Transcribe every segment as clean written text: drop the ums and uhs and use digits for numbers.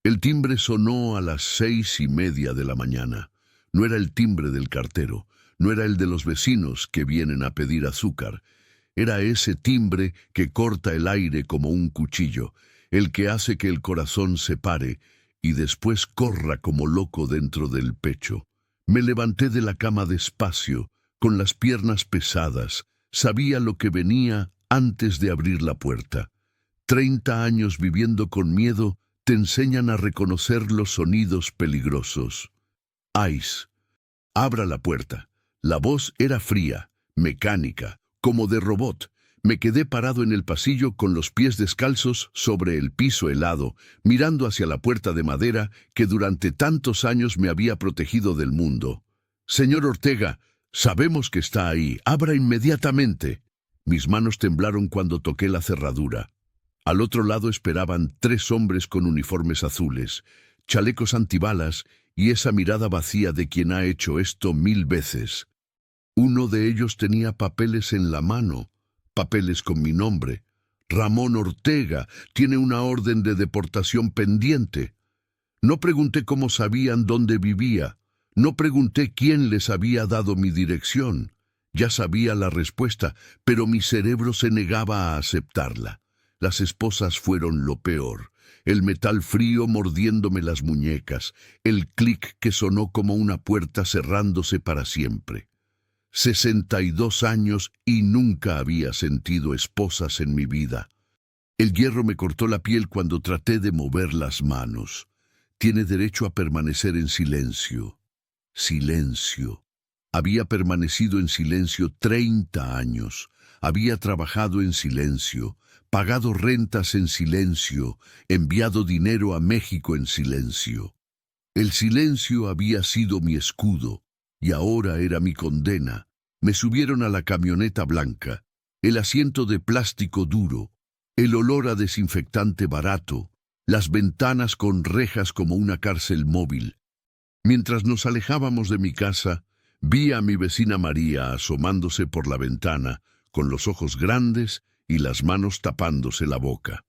El timbre sonó a las 6:30 de la mañana. No era el timbre del cartero, no era el de los vecinos que vienen a pedir azúcar. Era ese timbre que corta el aire como un cuchillo, el que hace que el corazón se pare y después corra como loco dentro del pecho. Me levanté de la cama despacio, con las piernas pesadas. Sabía lo que venía antes de abrir la puerta. 30 años viviendo con miedo te enseñan a reconocer los sonidos peligrosos. Ice. Abra la puerta. La voz era fría, mecánica, como de robot. Me quedé parado en el pasillo con los pies descalzos sobre el piso helado, mirando hacia la puerta de madera que durante tantos años me había protegido del mundo. «Señor Ortega, sabemos que está ahí. Abra inmediatamente». Mis manos temblaron cuando toqué la cerradura. Al otro lado esperaban 3 hombres con uniformes azules, chalecos antibalas y esa mirada vacía de quien ha hecho esto 1000 veces. Uno de ellos tenía papeles en la mano, papeles con mi nombre. Ramón Ortega tiene una orden de deportación pendiente. No pregunté cómo sabían dónde vivía. No pregunté quién les había dado mi dirección. Ya sabía la respuesta, pero mi cerebro se negaba a aceptarla. Las esposas fueron lo peor. El metal frío mordiéndome las muñecas, el clic que sonó como una puerta cerrándose para siempre. 62 años y nunca había sentido esposas en mi vida. El hierro me cortó la piel cuando traté de mover las manos. Tiene derecho a permanecer en silencio. Silencio. Había permanecido en silencio 30 años. Había trabajado en silencio, pagado rentas en silencio, enviado dinero a México en silencio. El silencio había sido mi escudo, y ahora era mi condena. Me subieron a la camioneta blanca, el asiento de plástico duro, el olor a desinfectante barato, las ventanas con rejas como una cárcel móvil. Mientras nos alejábamos de mi casa, vi a mi vecina María asomándose por la ventana, con los ojos grandes y las manos tapándose la boca.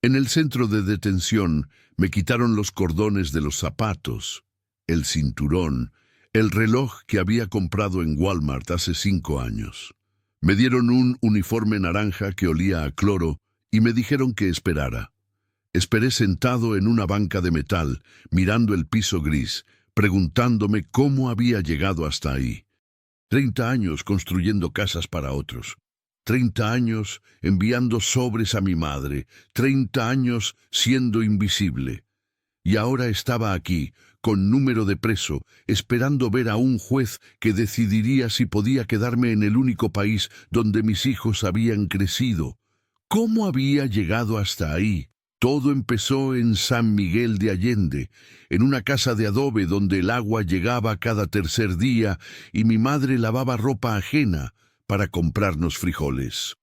En el centro de detención me quitaron los cordones de los zapatos, el cinturón, el reloj que había comprado en Walmart hace 5 años. Me dieron un uniforme naranja que olía a cloro y me dijeron que esperara. Esperé sentado en una banca de metal, mirando el piso gris, preguntándome cómo había llegado hasta ahí. 30 años construyendo casas para otros. 30 años enviando sobres a mi madre. 30 años siendo invisible. Y ahora estaba aquí, con número de preso, esperando ver a un juez que decidiría si podía quedarme en el único país donde mis hijos habían crecido. ¿Cómo había llegado hasta ahí? Todo empezó en San Miguel de Allende, en una casa de adobe donde el agua llegaba cada tercer día y mi madre lavaba ropa ajena para comprarnos frijoles.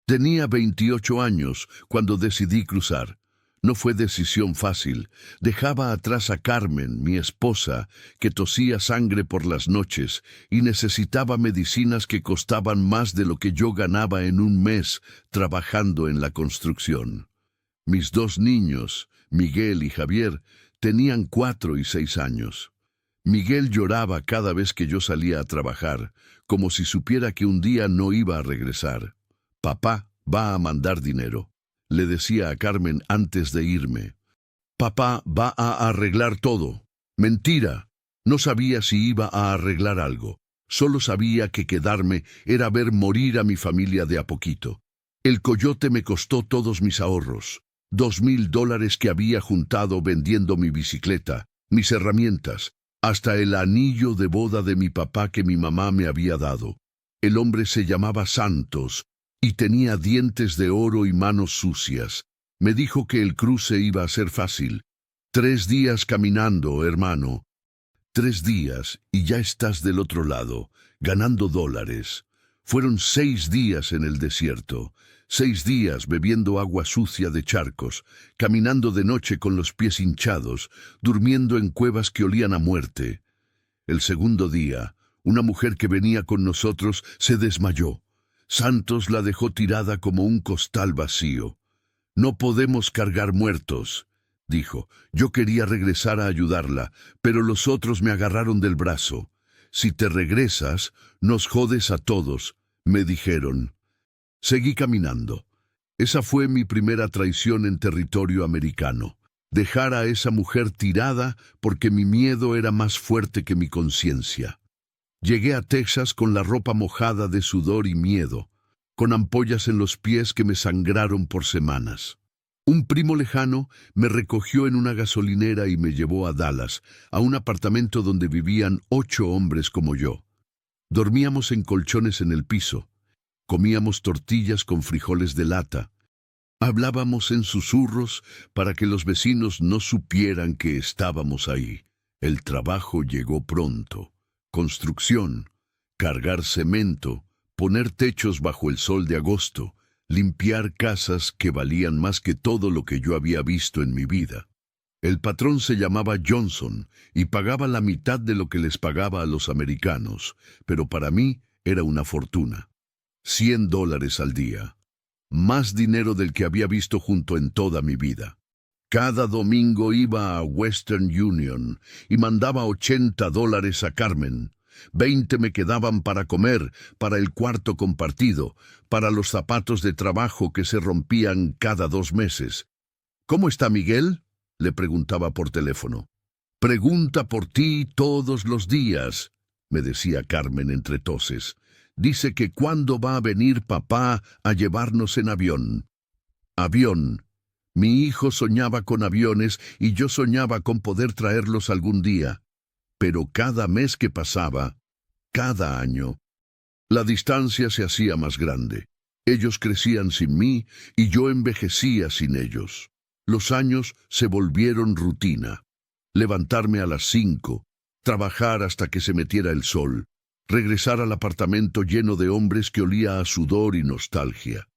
Tenía 28 años cuando decidí cruzar. No fue decisión fácil. Dejaba atrás a Carmen, mi esposa, que tosía sangre por las noches y necesitaba medicinas que costaban más de lo que yo ganaba en un mes trabajando en la construcción. Mis 2 niños, Miguel y Javier, tenían 4 y 6 años. Miguel lloraba cada vez que yo salía a trabajar, como si supiera que un día no iba a regresar. «Papá va a mandar dinero», le decía a Carmen antes de irme. «Papá va a arreglar todo». Mentira. No sabía si iba a arreglar algo. Solo sabía que quedarme era ver morir a mi familia de a poquito. El coyote me costó todos mis ahorros. $2,000 que había juntado vendiendo mi bicicleta, mis herramientas, hasta el anillo de boda de mi papá que mi mamá me había dado. El hombre se llamaba Santos y tenía dientes de oro y manos sucias. Me dijo que el cruce iba a ser fácil. 3 días caminando, hermano. 3 días y ya estás del otro lado, ganando $. Fueron 6 días en el desierto. 6 días bebiendo agua sucia de charcos, caminando de noche con los pies hinchados, durmiendo en cuevas que olían a muerte. El segundo día, una mujer que venía con nosotros se desmayó. Santos la dejó tirada como un costal vacío. «No podemos cargar muertos», dijo. Yo quería regresar a ayudarla, pero los otros me agarraron del brazo. Si te regresas, nos jodes a todos, me dijeron. Seguí caminando. Esa fue mi primera traición en territorio americano. Dejar a esa mujer tirada porque mi miedo era más fuerte que mi conciencia. Llegué a Texas con la ropa mojada de sudor y miedo, con ampollas en los pies que me sangraron por semanas. Un primo lejano me recogió en una gasolinera y me llevó a Dallas, a un apartamento donde vivían 8 hombres como yo. Dormíamos en colchones en el piso, comíamos tortillas con frijoles de lata, hablábamos en susurros para que los vecinos no supieran que estábamos ahí. El trabajo llegó pronto. Construcción, cargar cemento, poner techos bajo el sol de agosto, limpiar casas que valían más que todo lo que yo había visto en mi vida. El patrón se llamaba Johnson y pagaba la mitad de lo que les pagaba a los americanos, pero para mí era una fortuna. $100 al día. Más dinero del que había visto junto en toda mi vida. Cada domingo iba a Western Union y mandaba $80 a Carmen. 20 me quedaban para comer, para el cuarto compartido, para los zapatos de trabajo que se rompían cada 2 meses. ¿Cómo está Miguel?, le preguntaba por teléfono. Pregunta por ti todos los días, me decía Carmen entre toses. Dice que cuándo va a venir papá a llevarnos en avión. Avión. Mi hijo soñaba con aviones y yo soñaba con poder traerlos algún día. Pero cada mes que pasaba, cada año, la distancia se hacía más grande. Ellos crecían sin mí y yo envejecía sin ellos. Los años se volvieron rutina. Levantarme a las 5, trabajar hasta que se metiera el sol, regresar al apartamento lleno de hombres que olía a sudor y nostalgia.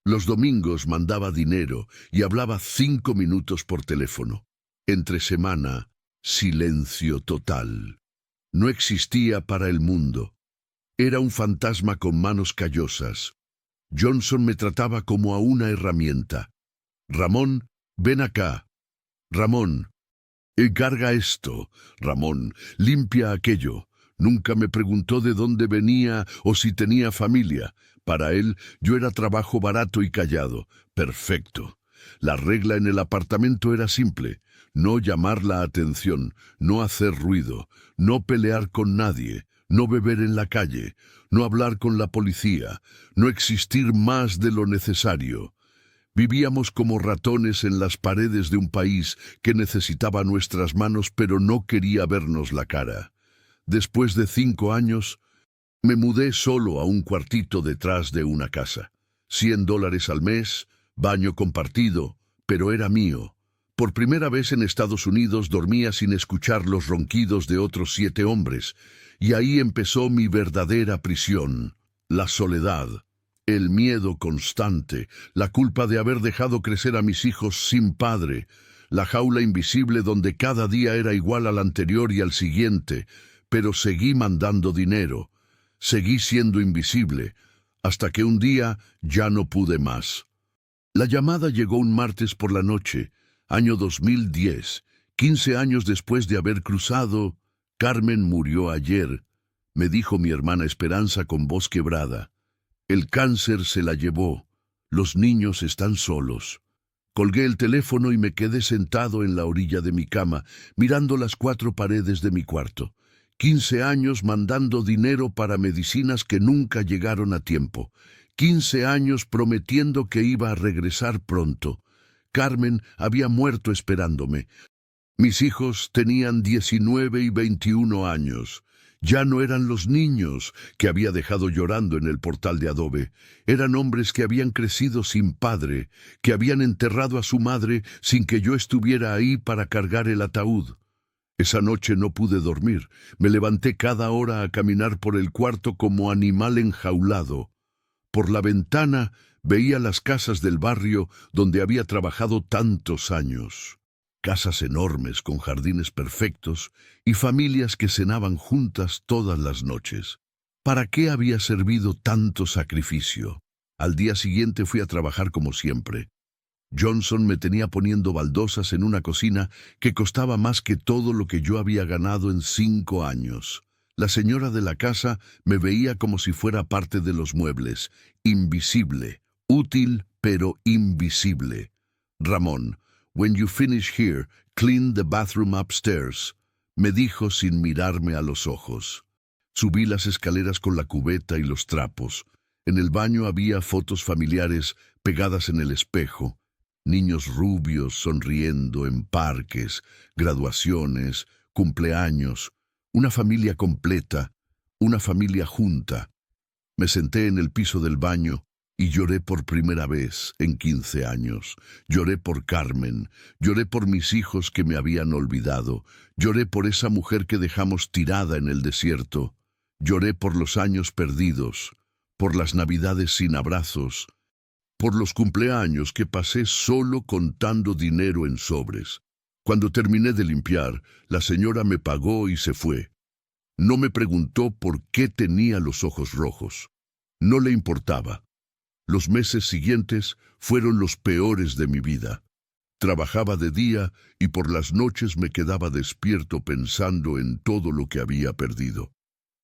Los domingos mandaba dinero y hablaba 5 minutos por teléfono. Entre semana, silencio total. No existía para el mundo. Era un fantasma con manos callosas. Johnson me trataba como a una herramienta. Ramón, ven acá. Ramón, carga esto. Ramón, limpia aquello. Nunca me preguntó de dónde venía o si tenía familia. Para él, yo era trabajo barato y callado. Perfecto. La regla en el apartamento era simple. No llamar la atención, no hacer ruido, no pelear con nadie, no beber en la calle, no hablar con la policía, no existir más de lo necesario. Vivíamos como ratones en las paredes de un país que necesitaba nuestras manos pero no quería vernos la cara. Después de 5 años, me mudé solo a un cuartito detrás de una casa. $100 al mes, baño compartido, pero era mío. Por primera vez en Estados Unidos dormía sin escuchar los ronquidos de otros 7 hombres, y ahí empezó mi verdadera prisión, la soledad, el miedo constante, la culpa de haber dejado crecer a mis hijos sin padre, la jaula invisible donde cada día era igual al anterior y al siguiente, pero seguí mandando dinero, seguí siendo invisible, hasta que un día ya no pude más. La llamada llegó un martes por la noche, año 2010, 15 años después de haber cruzado. Carmen murió ayer, me dijo mi hermana Esperanza con voz quebrada. El cáncer se la llevó, los niños están solos. Colgué el teléfono y me quedé sentado en la orilla de mi cama, mirando las 4 paredes de mi cuarto. 15 años mandando dinero para medicinas que nunca llegaron a tiempo. 15 años prometiendo que iba a regresar pronto. Carmen había muerto esperándome. Mis hijos tenían 19 y 21 años. Ya no eran los niños que había dejado llorando en el portal de adobe. Eran hombres que habían crecido sin padre, que habían enterrado a su madre sin que yo estuviera ahí para cargar el ataúd. Esa noche no pude dormir. Me levanté cada hora a caminar por el cuarto como animal enjaulado. Por la ventana veía las casas del barrio donde había trabajado tantos años. Casas enormes con jardines perfectos y familias que cenaban juntas todas las noches. ¿Para qué había servido tanto sacrificio? Al día siguiente fui a trabajar como siempre. Johnson me tenía poniendo baldosas en una cocina que costaba más que todo lo que yo había ganado en 5 años. La señora de la casa me veía como si fuera parte de los muebles, invisible, útil pero invisible. Ramón, when you finish here, clean the bathroom upstairs, me dijo sin mirarme a los ojos. Subí las escaleras con la cubeta y los trapos. En el baño había fotos familiares pegadas en el espejo. Niños rubios sonriendo en parques, graduaciones, cumpleaños, una familia completa, una familia junta. Me senté en el piso del baño y lloré por primera vez en 15 años. Lloré por Carmen, lloré por mis hijos que me habían olvidado, lloré por esa mujer que dejamos tirada en el desierto, lloré por los años perdidos, por las navidades sin abrazos, por los cumpleaños que pasé solo contando dinero en sobres. Cuando terminé de limpiar, la señora me pagó y se fue. No me preguntó por qué tenía los ojos rojos. No le importaba. Los meses siguientes fueron los peores de mi vida. Trabajaba de día y por las noches me quedaba despierto pensando en todo lo que había perdido.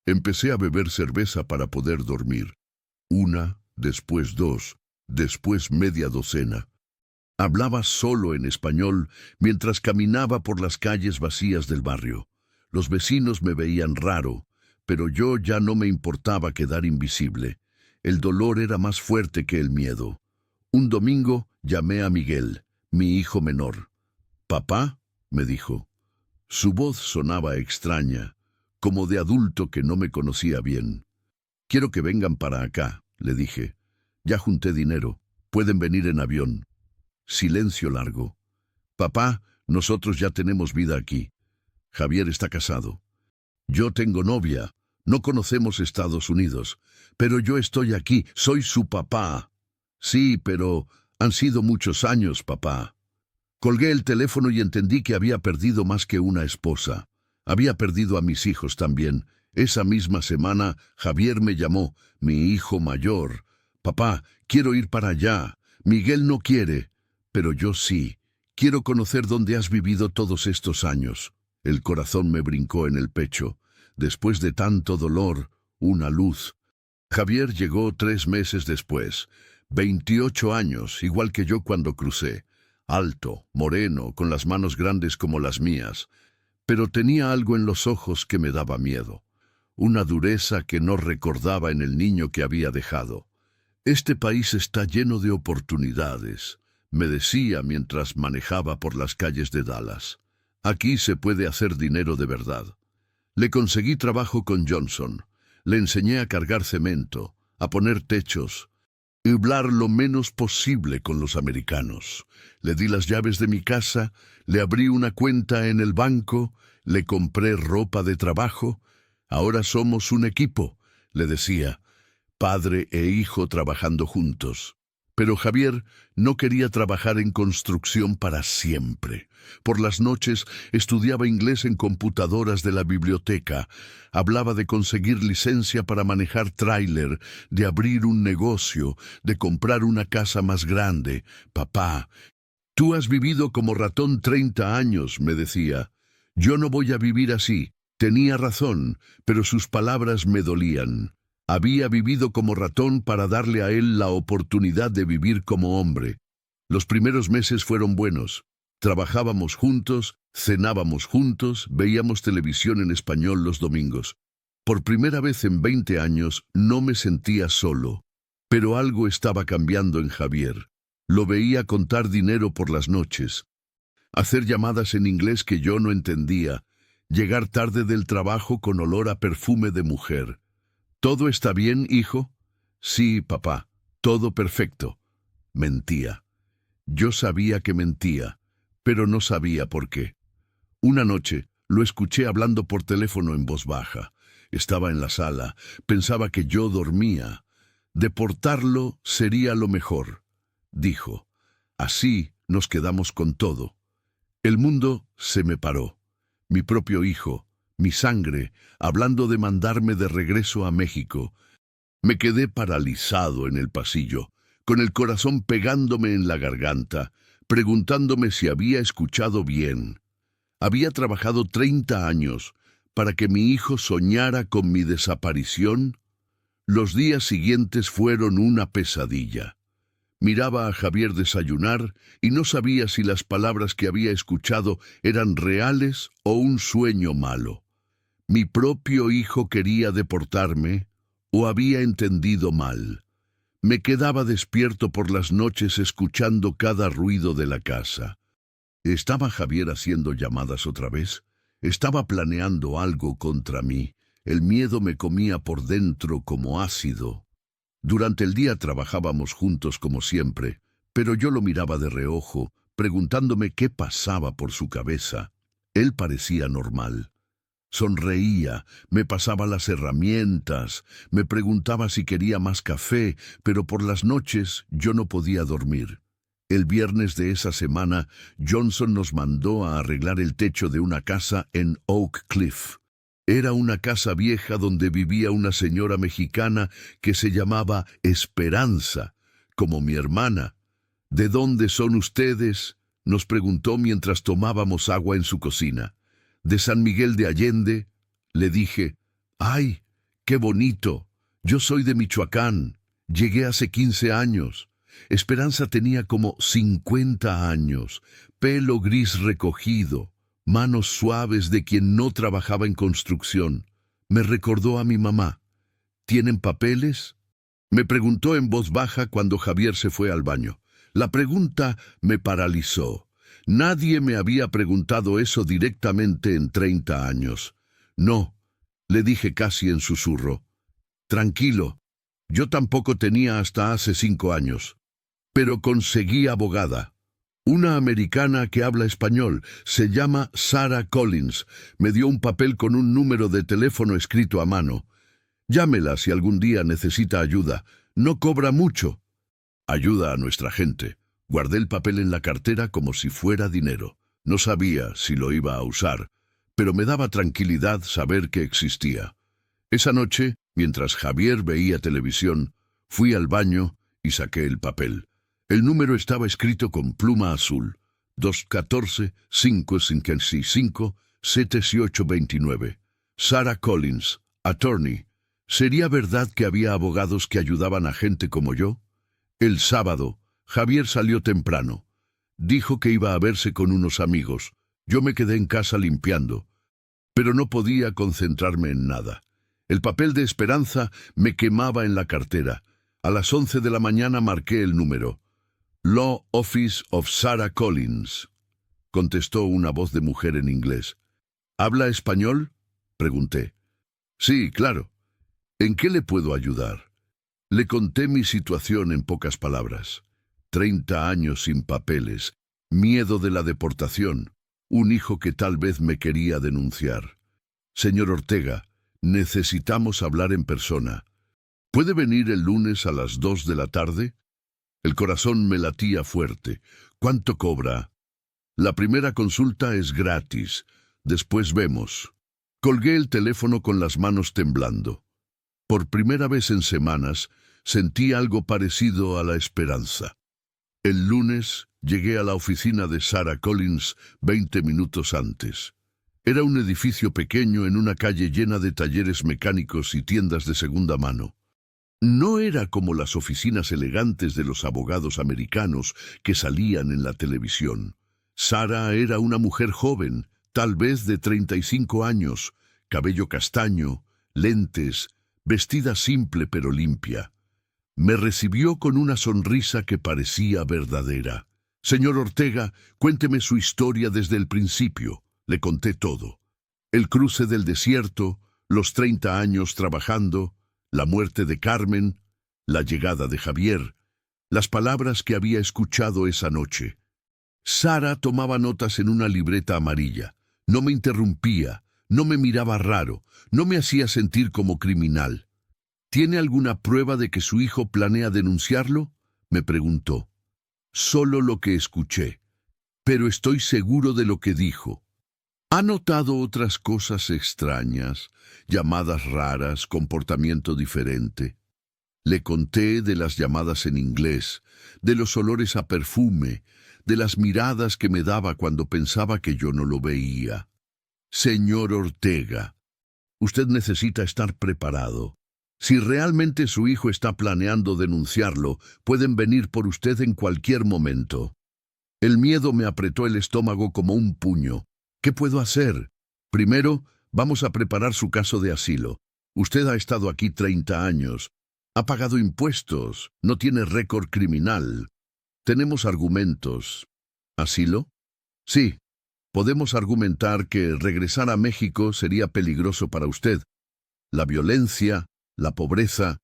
Empecé a beber cerveza para poder dormir. 1, después 2, después media docena. Hablaba solo en español mientras caminaba por las calles vacías del barrio. Los vecinos me veían raro, pero yo ya no me importaba quedar invisible. El dolor era más fuerte que el miedo. Un domingo llamé a Miguel, mi hijo menor. «Papá», me dijo. Su voz sonaba extraña, como de adulto que no me conocía bien. «Quiero que vengan para acá», le dije. «Ya junté dinero. Pueden venir en avión». Silencio largo. «Papá, nosotros ya tenemos vida aquí. Javier está casado. Yo tengo novia. No conocemos Estados Unidos. Pero yo estoy aquí. Soy su papá». «Sí, pero han sido muchos años, papá». Colgué el teléfono y entendí que había perdido más que una esposa. Había perdido a mis hijos también. Esa misma semana, Javier me llamó, mi hijo mayor. «Papá, quiero ir para allá. Miguel no quiere, pero yo sí. Quiero conocer dónde has vivido todos estos años». El corazón me brincó en el pecho. Después de tanto dolor, una luz. Javier llegó 3 meses después. 28 años, igual que yo cuando crucé. Alto, moreno, con las manos grandes como las mías. Pero tenía algo en los ojos que me daba miedo. Una dureza que no recordaba en el niño que había dejado. «Este país está lleno de oportunidades», me decía mientras manejaba por las calles de Dallas. «Aquí se puede hacer dinero de verdad». Le conseguí trabajo con Johnson. Le enseñé a cargar cemento, a poner techos, y hablar lo menos posible con los americanos. Le di las llaves de mi casa, le abrí una cuenta en el banco, le compré ropa de trabajo. «Ahora somos un equipo», le decía, padre e hijo trabajando juntos. Pero Javier no quería trabajar en construcción para siempre. Por las noches estudiaba inglés en computadoras de la biblioteca. Hablaba de conseguir licencia para manejar tráiler, de abrir un negocio, de comprar una casa más grande. «Papá, tú has vivido como ratón 30 años», me decía. «Yo no voy a vivir así». Tenía razón, pero sus palabras me dolían. Había vivido como ratón para darle a él la oportunidad de vivir como hombre. Los primeros meses fueron buenos. Trabajábamos juntos, cenábamos juntos, veíamos televisión en español los domingos. Por primera vez en 20 años no me sentía solo. Pero algo estaba cambiando en Javier. Lo veía contar dinero por las noches, hacer llamadas en inglés que yo no entendía, llegar tarde del trabajo con olor a perfume de mujer. «¿Todo está bien, hijo?» «Sí, papá, todo perfecto». Mentía. Yo sabía que mentía, pero no sabía por qué. Una noche lo escuché hablando por teléfono en voz baja. Estaba en la sala, pensaba que yo dormía. «Deportarlo sería lo mejor», dijo. «Así nos quedamos con todo». El mundo se me paró. Mi propio hijo, mi sangre, hablando de mandarme de regreso a México. Me quedé paralizado en el pasillo. con el corazón pegándome en la garganta, preguntándome si había escuchado bien. Había trabajado 30 años para que mi hijo soñara con mi desaparición. Los días siguientes fueron una pesadilla. Miraba a Javier desayunar y no sabía si las palabras que había escuchado eran reales o un sueño malo. ¿Mi propio hijo quería deportarme o había entendido mal? Me quedaba despierto por las noches escuchando cada ruido de la casa. ¿Estaba Javier haciendo llamadas otra vez? ¿Estaba planeando algo contra mí? El miedo me comía por dentro como ácido. Durante el día trabajábamos juntos como siempre, pero yo lo miraba de reojo, preguntándome qué pasaba por su cabeza. Él parecía normal. Sonreía, me pasaba las herramientas, me preguntaba si quería más café, pero por las noches yo no podía dormir. El viernes de esa semana, Johnson nos mandó a arreglar el techo de una casa en Oak Cliff. Era una casa vieja donde vivía una señora mexicana que se llamaba Esperanza, como mi hermana. ¿De dónde son ustedes?, nos preguntó mientras tomábamos agua en su cocina. De San Miguel de Allende, le dije. ¡Ay, qué bonito! Yo soy de Michoacán. Llegué hace 15 años. Esperanza tenía como 50 años, pelo gris recogido, manos suaves de quien no trabajaba en construcción. Me recordó a mi mamá. ¿Tienen papeles?, me preguntó en voz baja cuando Javier se fue al baño. La pregunta me paralizó. Nadie me había preguntado eso directamente en 30 años. No, le dije casi en susurro. Tranquilo, yo tampoco tenía hasta hace 5 años. Pero conseguí abogada. Una americana que habla español, se llama Sarah Collins. Me dio un papel con un número de teléfono escrito a mano. Llámela si algún día necesita ayuda. No cobra mucho. Ayuda a nuestra gente. Guardé el papel en la cartera como si fuera dinero. No sabía si lo iba a usar, pero me daba tranquilidad saber que existía. Esa noche, mientras Javier veía televisión, fui al baño y saqué el papel. El número estaba escrito con pluma azul. 214-555-7829. Sarah Collins, attorney. ¿Sería verdad que había abogados que ayudaban a gente como yo? El sábado, Javier salió temprano. Dijo que iba a verse con unos amigos. Yo me quedé en casa limpiando, pero no podía concentrarme en nada. El papel de Esperanza me quemaba en la cartera. A las 11 de la mañana marqué el número. Law Office of Sarah Collins, contestó una voz de mujer en inglés. ¿Habla español?, pregunté. Sí, claro. ¿En qué le puedo ayudar? Le conté mi situación en pocas palabras. 30 años sin papeles, miedo de la deportación, un hijo que tal vez me quería denunciar. Señor Ortega, necesitamos hablar en persona. ¿Puede venir el lunes a las 2 de la tarde? El corazón me latía fuerte. ¿Cuánto cobra? La primera consulta es gratis. Después vemos. Colgué el teléfono con las manos temblando. Por primera vez en semanas, sentí algo parecido a la esperanza. El lunes llegué a la oficina de Sarah Collins 20 minutos antes. Era un edificio pequeño en una calle llena de talleres mecánicos y tiendas de segunda mano. No era como las oficinas elegantes de los abogados americanos que salían en la televisión. Sarah era una mujer joven, tal vez de 35 años, cabello castaño, lentes, vestida simple pero limpia. Me recibió con una sonrisa que parecía verdadera. Señor Ortega, cuénteme su historia desde el principio. Le conté todo. El cruce del desierto, los 30 años trabajando, la muerte de Carmen, la llegada de Javier, las palabras que había escuchado esa noche. Sarah tomaba notas en una libreta amarilla. No me interrumpía, no me miraba raro, no me hacía sentir como criminal. ¿Tiene alguna prueba de que su hijo planea denunciarlo?, me preguntó. Solo lo que escuché, pero estoy seguro de lo que dijo. ¿Ha notado otras cosas extrañas, llamadas raras, comportamiento diferente? Le conté de las llamadas en inglés, de los olores a perfume, de las miradas que me daba cuando pensaba que yo no lo veía. Señor Ortega, usted necesita estar preparado. Si realmente su hijo está planeando denunciarlo, pueden venir por usted en cualquier momento. El miedo me apretó el estómago como un puño. ¿Qué puedo hacer? Primero, vamos a preparar su caso de asilo. Usted ha estado aquí 30 años. Ha pagado impuestos. No tiene récord criminal. Tenemos argumentos. ¿Asilo? Sí. Podemos argumentar que regresar a México sería peligroso para usted. La violencia, la pobreza,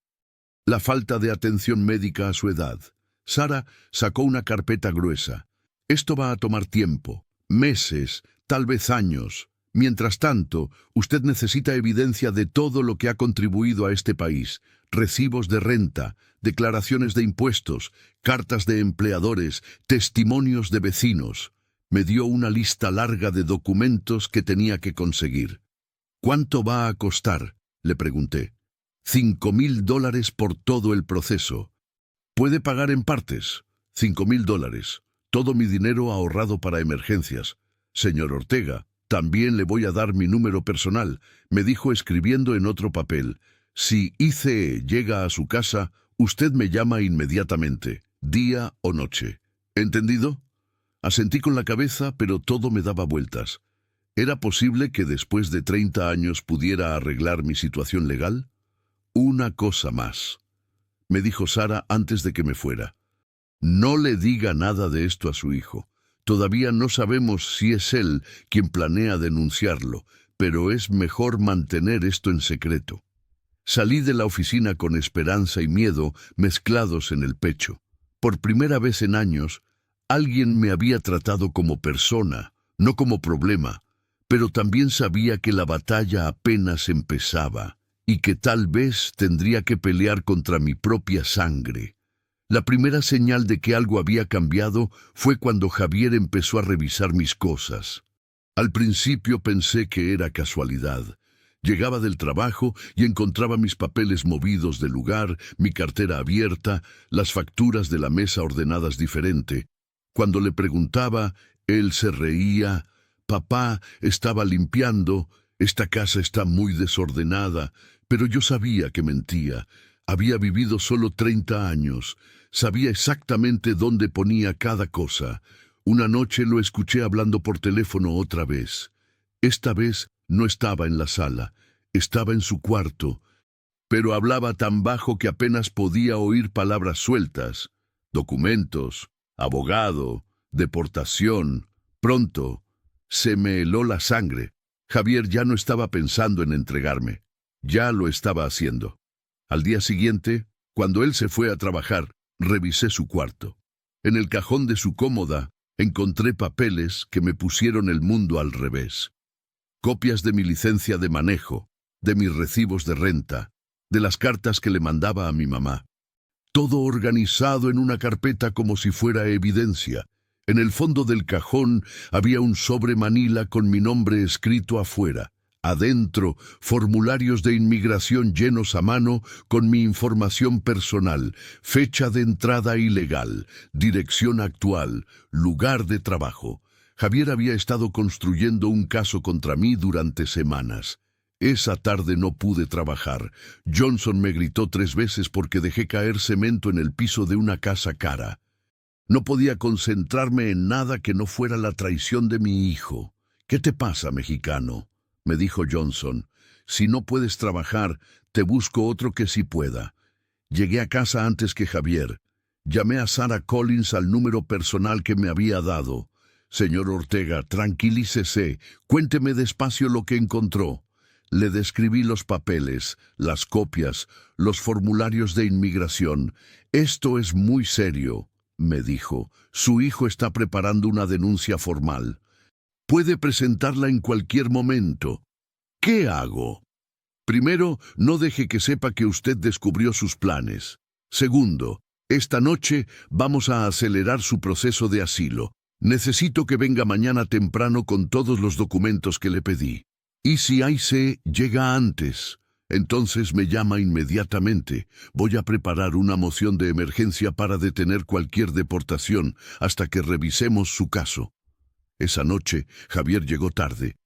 la falta de atención médica a su edad. Sara sacó una carpeta gruesa. Esto va a tomar tiempo, meses, tal vez años. Mientras tanto, usted necesita evidencia de todo lo que ha contribuido a este país. Recibos de renta, declaraciones de impuestos, cartas de empleadores, testimonios de vecinos. Me dio una lista larga de documentos que tenía que conseguir. ¿Cuánto va a costar?, le pregunté. $5,000 por todo el proceso. Puede pagar en partes. $5,000. Todo mi dinero ahorrado para emergencias. Señor Ortega, también le voy a dar mi número personal, me dijo escribiendo en otro papel. Si ICE llega a su casa, usted me llama inmediatamente, día o noche. ¿Entendido? Asentí con la cabeza, pero todo me daba vueltas. ¿Era posible que después de 30 años pudiera arreglar mi situación legal? Una cosa más, me dijo Sara antes de que me fuera. No le diga nada de esto a su hijo. Todavía no sabemos si es él quien planea denunciarlo, pero es mejor mantener esto en secreto. Salí de la oficina con esperanza y miedo mezclados en el pecho. Por primera vez en años, alguien me había tratado como persona, no como problema, pero también sabía que la batalla apenas empezaba y que tal vez tendría que pelear contra mi propia sangre. La primera señal de que algo había cambiado fue cuando Javier empezó a revisar mis cosas. Al principio pensé que era casualidad. Llegaba del trabajo y encontraba mis papeles movidos del lugar, mi cartera abierta, las facturas de la mesa ordenadas diferente. Cuando le preguntaba, él se reía. Papá estaba limpiando, esta casa está muy desordenada, pero yo sabía que mentía. Había vivido solo 30 años. Sabía exactamente dónde ponía cada cosa. Una noche lo escuché hablando por teléfono otra vez. Esta vez no estaba en la sala, estaba en su cuarto, pero hablaba tan bajo que apenas podía oír palabras sueltas. Documentos, abogado, deportación. Pronto, se me heló la sangre. Javier ya no estaba pensando en entregarme. Ya lo estaba haciendo. Al día siguiente, cuando él se fue a trabajar, revisé su cuarto. En el cajón de su cómoda encontré papeles que me pusieron el mundo al revés. Copias de mi licencia de manejo, de mis recibos de renta, de las cartas que le mandaba a mi mamá. Todo organizado en una carpeta como si fuera evidencia. En el fondo del cajón había un sobre manila con mi nombre escrito afuera. Adentro, formularios de inmigración llenos a mano con mi información personal, fecha de entrada ilegal, dirección actual, lugar de trabajo. Javier había estado construyendo un caso contra mí durante semanas. Esa tarde no pude trabajar. Johnson me gritó 3 veces porque dejé caer cemento en el piso de una casa cara. No podía concentrarme en nada que no fuera la traición de mi hijo. ¿Qué te pasa, mexicano?, me dijo Johnson. Si no puedes trabajar, te busco otro que sí pueda. Llegué a casa antes que Javier. Llamé a Sara Collins al número personal que me había dado. Señor Ortega, tranquilícese, cuénteme despacio lo que encontró. Le describí los papeles, las copias, los formularios de inmigración. Esto es muy serio, me dijo. Su hijo está preparando una denuncia formal. Puede presentarla en cualquier momento. ¿Qué hago? Primero, no deje que sepa que usted descubrió sus planes. Segundo, esta noche vamos a acelerar su proceso de asilo. Necesito que venga mañana temprano con todos los documentos que le pedí. ¿Y si ICE llega antes? Entonces me llama inmediatamente. Voy a preparar una moción de emergencia para detener cualquier deportación hasta que revisemos su caso. Esa noche, Javier llegó tarde,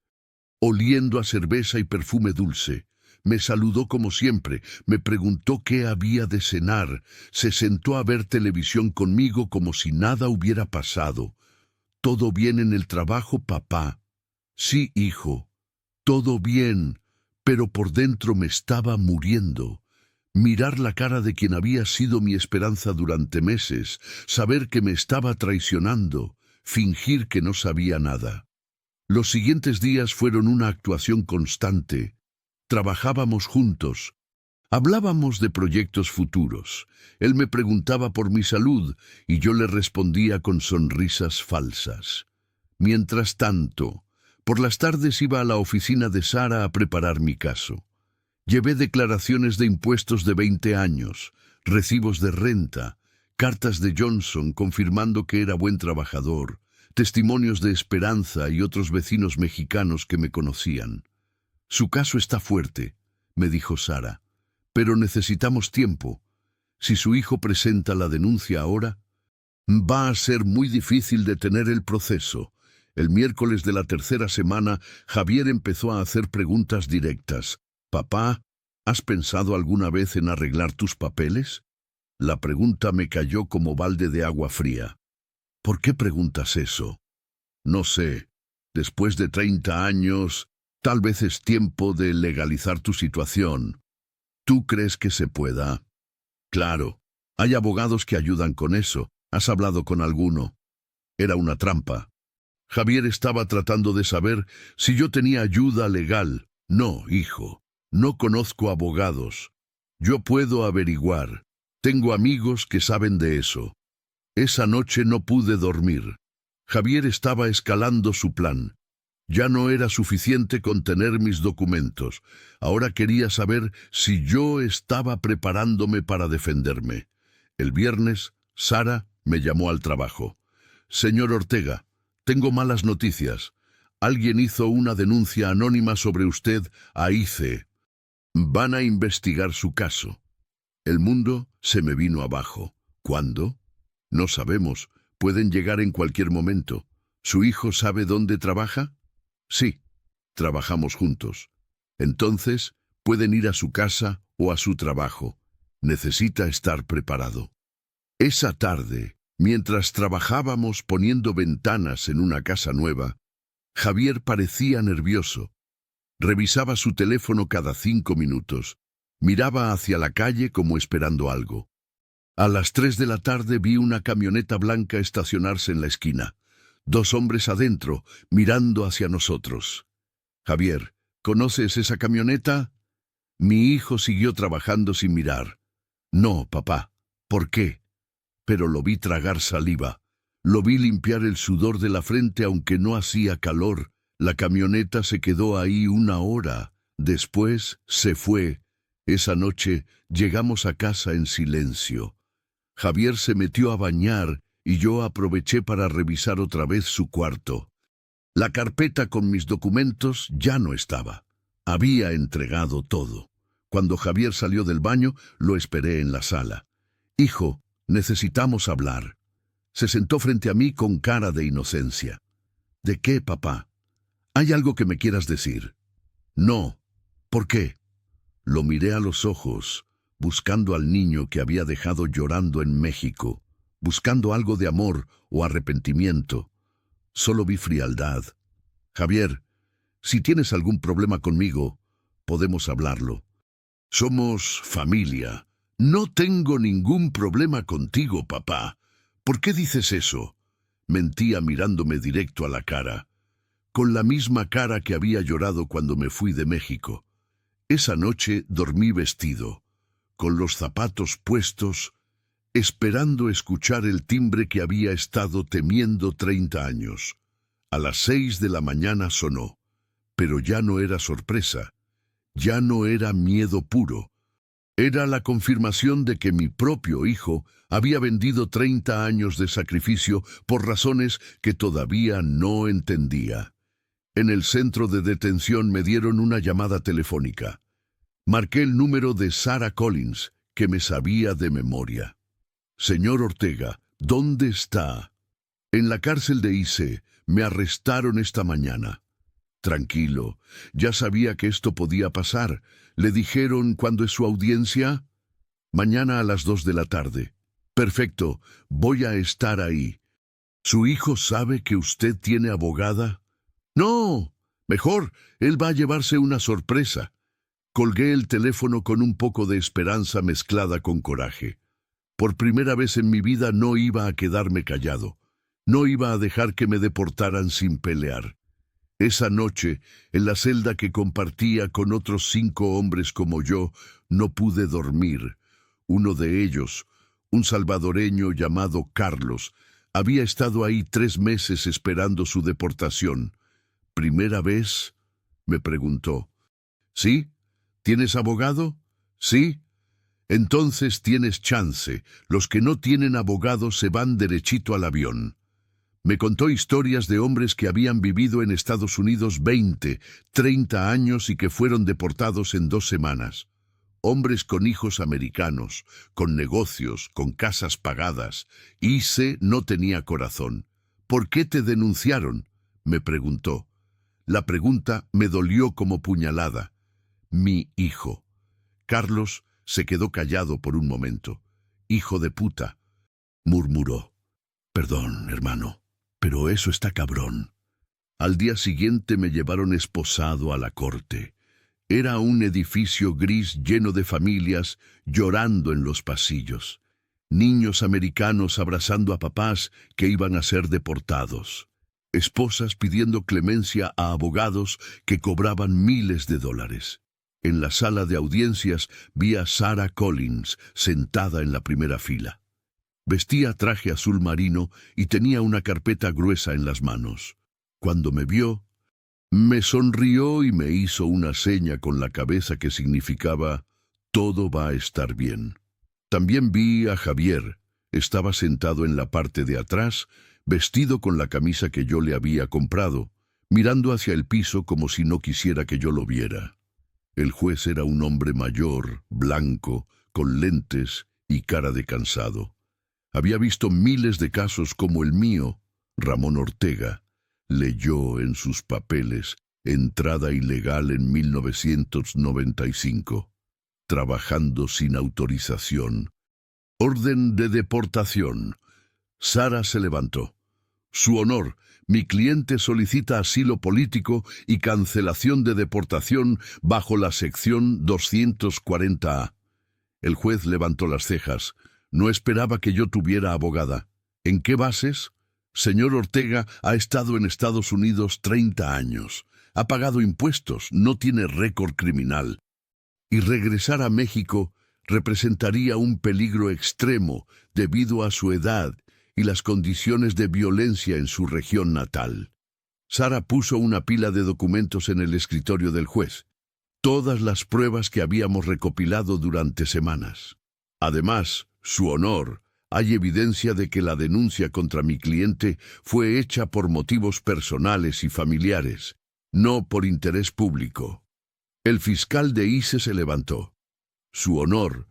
oliendo a cerveza y perfume dulce. Me saludó como siempre, me preguntó qué había de cenar, se sentó a ver televisión conmigo como si nada hubiera pasado. ¿Todo bien en el trabajo, papá? Sí, hijo, todo bien, pero por dentro me estaba muriendo. Mirar la cara de quien había sido mi esperanza durante meses, saber que me estaba traicionando, fingir que no sabía nada. Los siguientes días fueron una actuación constante. Trabajábamos juntos. Hablábamos de proyectos futuros. Él me preguntaba por mi salud y yo le respondía con sonrisas falsas. Mientras tanto, por las tardes iba a la oficina de Sara a preparar mi caso. Llevé declaraciones de impuestos de 20 años, recibos de renta, cartas de Johnson confirmando que era buen trabajador, testimonios de Esperanza y otros vecinos mexicanos que me conocían. Su caso está fuerte, me dijo Sara, pero necesitamos tiempo. Si su hijo presenta la denuncia ahora, va a ser muy difícil detener el proceso. El miércoles de la tercera semana, Javier empezó a hacer preguntas directas. «Papá, ¿has pensado alguna vez en arreglar tus papeles?» La pregunta me cayó como balde de agua fría. «¿Por qué preguntas eso?» «No sé. Después de 30 años, tal vez es tiempo de legalizar tu situación. ¿Tú crees que se pueda?» «Claro. Hay abogados que ayudan con eso. ¿Has hablado con alguno?» Era una trampa. Javier estaba tratando de saber si yo tenía ayuda legal. «No, hijo. No conozco abogados. Yo puedo averiguar. Tengo amigos que saben de eso». Esa noche no pude dormir. Javier estaba escalando su plan. Ya no era suficiente con tener mis documentos. Ahora quería saber si yo estaba preparándome para defenderme. El viernes, Sara me llamó al trabajo. «Señor Ortega, tengo malas noticias. Alguien hizo una denuncia anónima sobre usted a ICE. Van a investigar su caso». El mundo se me vino abajo. ¿Cuándo? No sabemos. Pueden llegar en cualquier momento. ¿Su hijo sabe dónde trabaja? Sí, trabajamos juntos. Entonces, pueden ir a su casa o a su trabajo. Necesita estar preparado. Esa tarde, mientras trabajábamos poniendo ventanas en una casa nueva, Javier parecía nervioso. Revisaba su teléfono cada 5 minutos. Miraba hacia la calle como esperando algo. A las 3 de la tarde vi una camioneta blanca estacionarse en la esquina. 2 hombres adentro, mirando hacia nosotros. «Javier, ¿conoces esa camioneta?» Mi hijo siguió trabajando sin mirar. «No, papá. ¿Por qué?» Pero lo vi tragar saliva. Lo vi limpiar el sudor de la frente aunque no hacía calor. La camioneta se quedó ahí 1 hora. Después se fue. Esa noche llegamos a casa en silencio. Javier se metió a bañar y yo aproveché para revisar otra vez su cuarto. La carpeta con mis documentos ya no estaba. Había entregado todo. Cuando Javier salió del baño, lo esperé en la sala. «Hijo, necesitamos hablar». Se sentó frente a mí con cara de inocencia. «¿De qué, papá? ¿Hay algo que me quieras decir?» «No». «¿Por qué?» Lo miré a los ojos, buscando al niño que había dejado llorando en México, buscando algo de amor o arrepentimiento. Solo vi frialdad. «Javier, si tienes algún problema conmigo, podemos hablarlo. Somos familia. No tengo ningún problema contigo, papá. ¿Por qué dices eso?» Mentía mirándome directo a la cara, con la misma cara que había llorado cuando me fui de México. Esa noche dormí vestido, con los zapatos puestos, esperando escuchar el timbre que había estado temiendo 30 años. A las 6 de la mañana sonó, pero ya no era sorpresa, ya no era miedo puro. Era la confirmación de que mi propio hijo había vendido 30 años de sacrificio por razones que todavía no entendía. En el centro de detención me dieron una llamada telefónica. Marqué el número de Sarah Collins, que me sabía de memoria. Señor Ortega, ¿dónde está? En la cárcel de IC. Me arrestaron esta mañana. Tranquilo, ya sabía que esto podía pasar. ¿Le dijeron cuándo es su audiencia? Mañana a las 2 de la tarde. Perfecto, voy a estar ahí. ¿Su hijo sabe que usted tiene abogada? No, mejor, él va a llevarse una sorpresa. Colgué el teléfono con un poco de esperanza mezclada con coraje. Por primera vez en mi vida no iba a quedarme callado. No iba a dejar que me deportaran sin pelear. Esa noche, en la celda que compartía con otros 5 hombres como yo, no pude dormir. Uno de ellos, un salvadoreño llamado Carlos, había estado ahí 3 meses esperando su deportación. ¿Primera vez?, me preguntó. ¿Sí? ¿Tienes abogado? Sí. Entonces tienes chance. Los que no tienen abogado se van derechito al avión. Me contó historias de hombres que habían vivido en Estados Unidos 20, 30 años y que fueron deportados en 2 semanas. Hombres con hijos americanos, con negocios, con casas pagadas. IC no tenía corazón. ¿Por qué te denunciaron?, me preguntó. La pregunta me dolió como puñalada. Mi hijo. Carlos se quedó callado por un momento. Hijo de puta, murmuró. Perdón, hermano, pero eso está cabrón. Al día siguiente me llevaron esposado a la corte. Era un edificio gris lleno de familias llorando en los pasillos. Niños americanos abrazando a papás que iban a ser deportados. Esposas pidiendo clemencia a abogados que cobraban miles de dólares. En la sala de audiencias vi a Sarah Collins sentada en la primera fila. Vestía traje azul marino y tenía una carpeta gruesa en las manos. Cuando me vio, me sonrió y me hizo una seña con la cabeza que significaba «todo va a estar bien». También vi a Javier. Estaba sentado en la parte de atrás, vestido con la camisa que yo le había comprado, mirando hacia el piso como si no quisiera que yo lo viera. El juez era un hombre mayor, blanco, con lentes y cara de cansado. Había visto miles de casos como el mío. Ramón Ortega leyó en sus papeles entrada ilegal en 1995, trabajando sin autorización, orden de deportación. Sara se levantó. Su honor, mi cliente solicita asilo político y cancelación de deportación bajo la sección 240A. El juez levantó las cejas. No esperaba que yo tuviera abogada. ¿En qué bases? Señor Ortega ha estado en Estados Unidos 30 años. Ha pagado impuestos, no tiene récord criminal. Y regresar a México representaría un peligro extremo debido a su edad y las condiciones de violencia en su región natal. Sara puso una pila de documentos en el escritorio del juez. Todas las pruebas que habíamos recopilado durante semanas. Además, su honor, hay evidencia de que la denuncia contra mi cliente fue hecha por motivos personales y familiares, no por interés público. El fiscal de ICE se levantó. Su honor,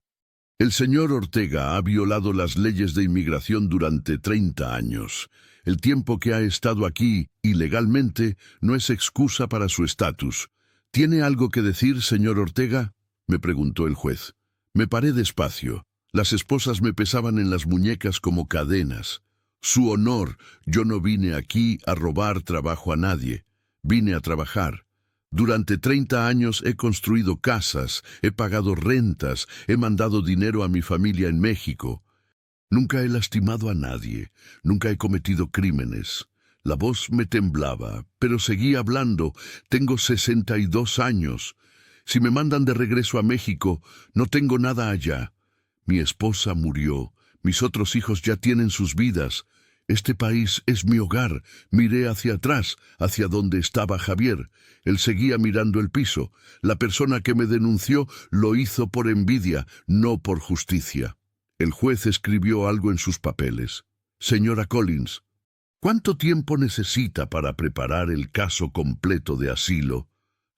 el señor Ortega ha violado las leyes de inmigración durante 30 años. El tiempo que ha estado aquí ilegalmente no es excusa para su estatus. ¿Tiene algo que decir, señor Ortega?, me preguntó el juez. Me paré despacio. Las esposas me pesaban en las muñecas como cadenas. Su honor, yo no vine aquí a robar trabajo a nadie. Vine a trabajar. Durante 30 años he construido casas, he pagado rentas, he mandado dinero a mi familia en México. Nunca he lastimado a nadie, nunca he cometido crímenes. La voz me temblaba, pero seguí hablando. Tengo 62 años. Si me mandan de regreso a México, no tengo nada allá. Mi esposa murió, mis otros hijos ya tienen sus vidas. Este país es mi hogar. Miré hacia atrás, hacia donde estaba Javier. Él seguía mirando el piso. La persona que me denunció lo hizo por envidia, no por justicia. El juez escribió algo en sus papeles. Señora Collins, ¿cuánto tiempo necesita para preparar el caso completo de asilo?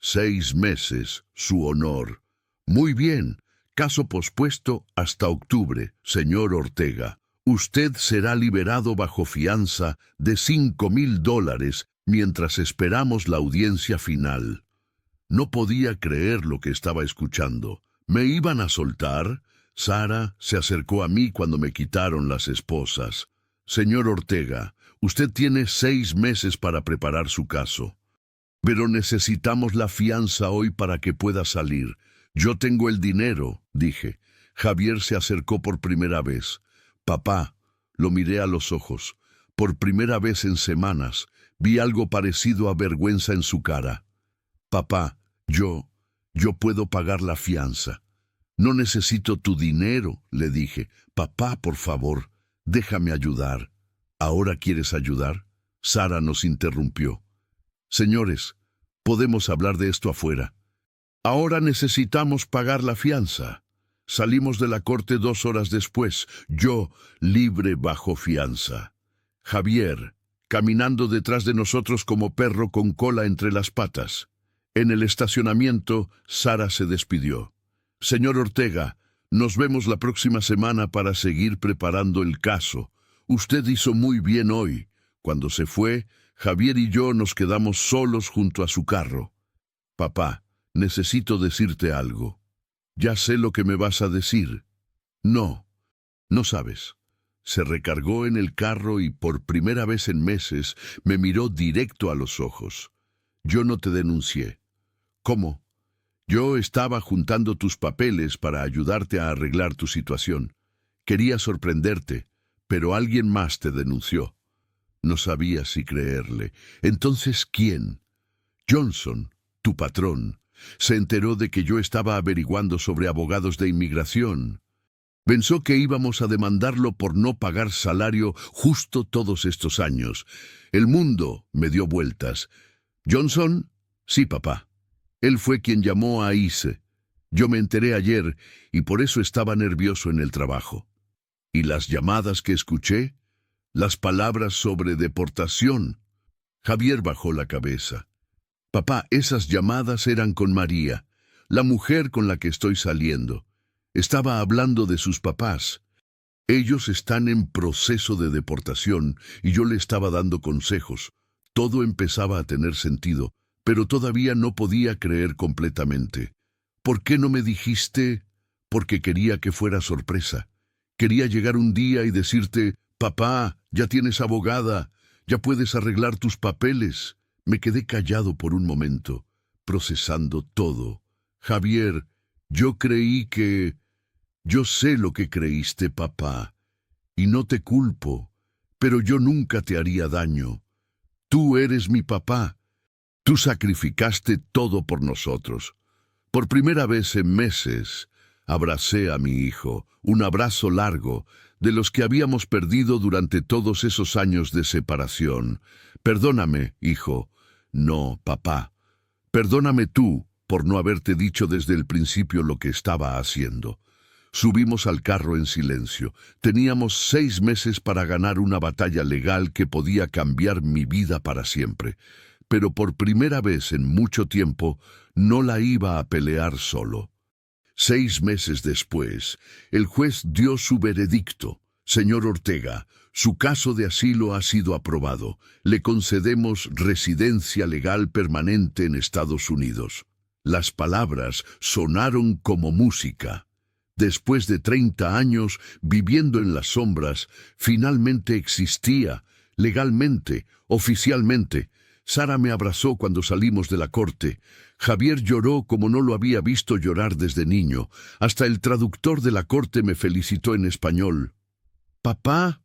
6 meses, su honor. Muy bien. Caso pospuesto hasta octubre, señor Ortega. Usted será liberado bajo fianza de $5,000 mientras esperamos la audiencia final. No podía creer lo que estaba escuchando. ¿Me iban a soltar? Sara se acercó a mí cuando me quitaron las esposas. Señor Ortega, usted tiene 6 meses para preparar su caso. Pero necesitamos la fianza hoy para que pueda salir. Yo tengo el dinero, dije. Javier se acercó por primera vez. Papá, lo miré a los ojos. Por primera vez en semanas, vi algo parecido a vergüenza en su cara. Papá, yo puedo pagar la fianza. No necesito tu dinero, le dije. Papá, por favor, déjame ayudar. ¿Ahora quieres ayudar? Sara nos interrumpió. Señores, podemos hablar de esto afuera. Ahora necesitamos pagar la fianza. Salimos de la corte 2 horas después, yo libre bajo fianza. Javier, caminando detrás de nosotros como perro con cola entre las patas. En el estacionamiento, Sara se despidió. Señor Ortega, nos vemos la próxima semana para seguir preparando el caso. Usted hizo muy bien hoy. Cuando se fue, Javier y yo nos quedamos solos junto a su carro. Papá, necesito decirte algo. Ya sé lo que me vas a decir. No, no sabes. Se recargó en el carro y por primera vez en meses me miró directo a los ojos. Yo no te denuncié. ¿Cómo? Yo estaba juntando tus papeles para ayudarte a arreglar tu situación. Quería sorprenderte, pero alguien más te denunció. No sabía si creerle. Entonces, ¿quién? Johnson, tu patrón. Se enteró de que yo estaba averiguando sobre abogados de inmigración. Pensó que íbamos a demandarlo por no pagar salario justo todos estos años. El mundo me dio vueltas. ¿Johnson? Sí, papá. Él fue quien llamó a Ise. Yo me enteré ayer y por eso estaba nervioso en el trabajo. ¿Y las llamadas que escuché? Las palabras sobre deportación. Javier bajó la cabeza. Papá, esas llamadas eran con María, la mujer con la que estoy saliendo. Estaba hablando de sus papás. Ellos están en proceso de deportación y yo le estaba dando consejos. Todo empezaba a tener sentido, pero todavía no podía creer completamente. ¿Por qué no me dijiste? Porque quería que fuera sorpresa. Quería llegar un día y decirte, papá, ya tienes abogada, ya puedes arreglar tus papeles. Me quedé callado por un momento, procesando todo. Javier, yo creí que... Yo sé lo que creíste, papá, y no te culpo, pero yo nunca te haría daño. Tú eres mi papá. Tú sacrificaste todo por nosotros. Por primera vez en meses, abracé a mi hijo, un abrazo largo, de los que habíamos perdido durante todos esos años de separación. Perdóname, hijo. No, papá. Perdóname tú por no haberte dicho desde el principio lo que estaba haciendo. Subimos al carro en silencio. Teníamos 6 meses para ganar una batalla legal que podía cambiar mi vida para siempre. Pero por primera vez en mucho tiempo no la iba a pelear solo. 6 meses después, el juez dio su veredicto. Señor Ortega, su caso de asilo ha sido aprobado. Le concedemos residencia legal permanente en Estados Unidos. Las palabras sonaron como música. Después de 30 años viviendo en las sombras, finalmente existía, legalmente, oficialmente. Sara me abrazó cuando salimos de la corte. Javier lloró como no lo había visto llorar desde niño. Hasta el traductor de la corte me felicitó en español. «Papá,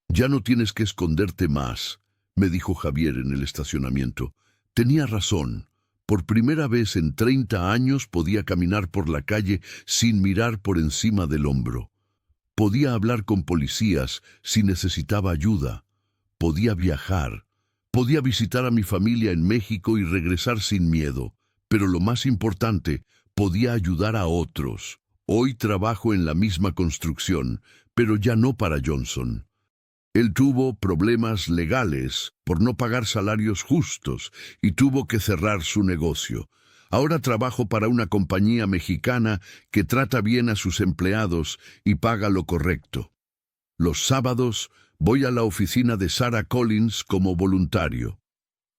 ya no tienes que esconderte más», me dijo Javier en el estacionamiento. Tenía razón. Por primera vez en 30 años podía caminar por la calle sin mirar por encima del hombro. Podía hablar con policías si necesitaba ayuda. Podía viajar. Podía visitar a mi familia en México y regresar sin miedo. Pero lo más importante, podía ayudar a otros. Hoy trabajo en la misma construcción, pero ya no para Johnson. Él tuvo problemas legales por no pagar salarios justos y tuvo que cerrar su negocio. Ahora trabajo para una compañía mexicana que trata bien a sus empleados y paga lo correcto. Los sábados voy a la oficina de Sarah Collins como voluntario.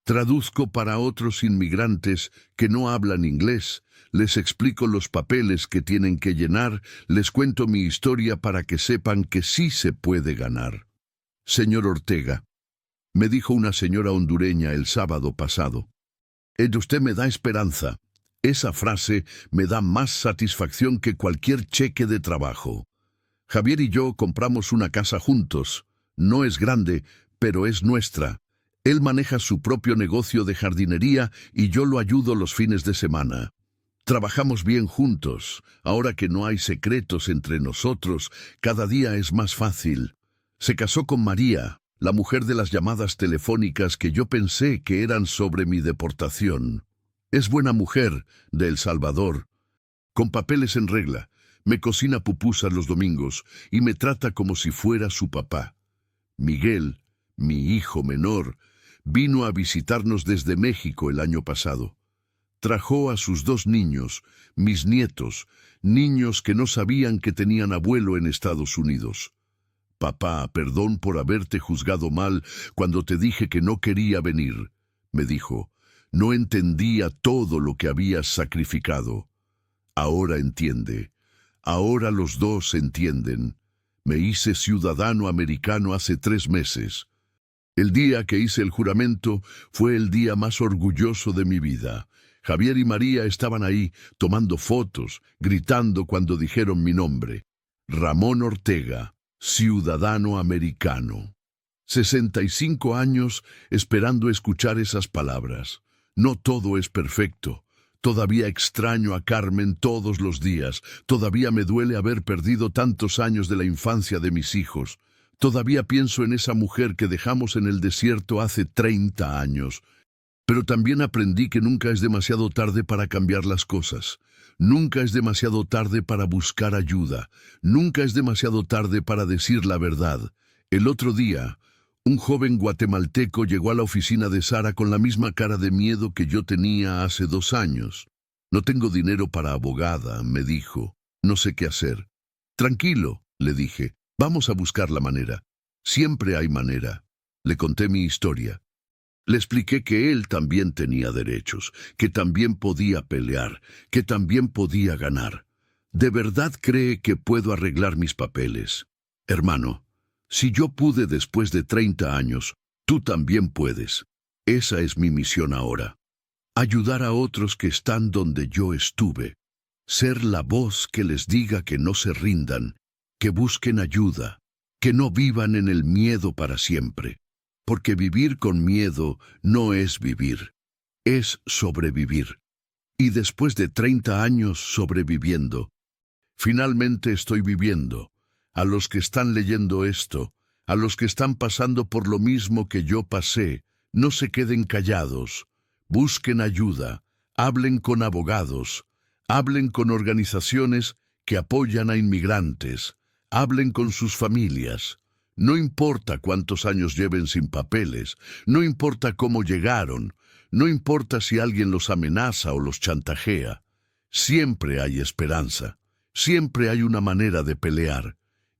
Traduzco para otros inmigrantes que no hablan inglés, les explico los papeles que tienen que llenar, les cuento mi historia para que sepan que sí se puede ganar. Señor Ortega, me dijo una señora hondureña el sábado pasado, usted me da esperanza. Esa frase me da más satisfacción que cualquier cheque de trabajo. Javier y yo compramos una casa juntos. No es grande, pero es nuestra. Él maneja su propio negocio de jardinería y yo lo ayudo los fines de semana. Trabajamos bien juntos. Ahora que no hay secretos entre nosotros, cada día es más fácil. Se casó con María, la mujer de las llamadas telefónicas que yo pensé que eran sobre mi deportación. Es buena mujer, de El Salvador. Con papeles en regla, me cocina pupusas los domingos y me trata como si fuera su papá. Miguel, mi hijo menor, vino a visitarnos desde México el año pasado. Trajo a sus 2 niños, mis nietos, niños que no sabían que tenían abuelo en Estados Unidos. Papá, perdón por haberte juzgado mal cuando te dije que no quería venir, me dijo. No entendía todo lo que habías sacrificado. Ahora entiende. Ahora los 2 entienden. Me hice ciudadano americano hace 3 meses. El día que hice el juramento fue el día más orgulloso de mi vida. Javier y María estaban ahí, tomando fotos, gritando cuando dijeron mi nombre. Ramón Ortega, ciudadano americano. 65 años esperando escuchar esas palabras. No todo es perfecto. Todavía extraño a Carmen todos los días. Todavía me duele haber perdido tantos años de la infancia de mis hijos. Todavía pienso en esa mujer que dejamos en el desierto hace 30 años. Pero también aprendí que nunca es demasiado tarde para cambiar las cosas. Nunca es demasiado tarde para buscar ayuda. Nunca es demasiado tarde para decir la verdad. El otro día, un joven guatemalteco llegó a la oficina de Sara con la misma cara de miedo que yo tenía hace 2 años. No tengo dinero para abogada, me dijo. No sé qué hacer. Tranquilo, le dije. Vamos a buscar la manera. Siempre hay manera. Le conté mi historia. Le expliqué que él también tenía derechos, que también podía pelear, que también podía ganar. ¿De verdad cree que puedo arreglar mis papeles? Hermano, si yo pude después de 30 años, tú también puedes. Esa es mi misión ahora. Ayudar a otros que están donde yo estuve. Ser la voz que les diga que no se rindan, que busquen ayuda, que no vivan en el miedo para siempre. Porque vivir con miedo no es vivir, es sobrevivir. Y después de 30 años sobreviviendo, finalmente estoy viviendo. A los que están leyendo esto, a los que están pasando por lo mismo que yo pasé, no se queden callados. Busquen ayuda, hablen con abogados, hablen con organizaciones que apoyan a inmigrantes, hablen con sus familias. No importa cuántos años lleven sin papeles, no importa cómo llegaron, no importa si alguien los amenaza o los chantajea. Siempre hay esperanza, siempre hay una manera de pelear.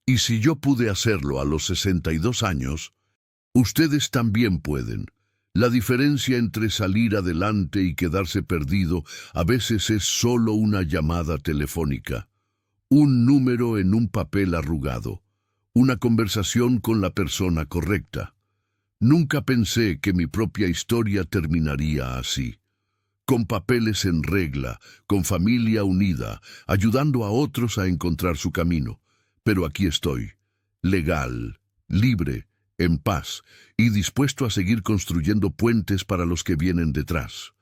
Y si yo pude hacerlo a los 62 años, ustedes también pueden. La diferencia entre salir adelante y quedarse perdido a veces es solo una llamada telefónica, un número en un papel arrugado, una conversación con la persona correcta. Nunca pensé que mi propia historia terminaría así, con papeles en regla, con familia unida, ayudando a otros a encontrar su camino. Pero aquí estoy, legal, libre, en paz y dispuesto a seguir construyendo puentes para los que vienen detrás.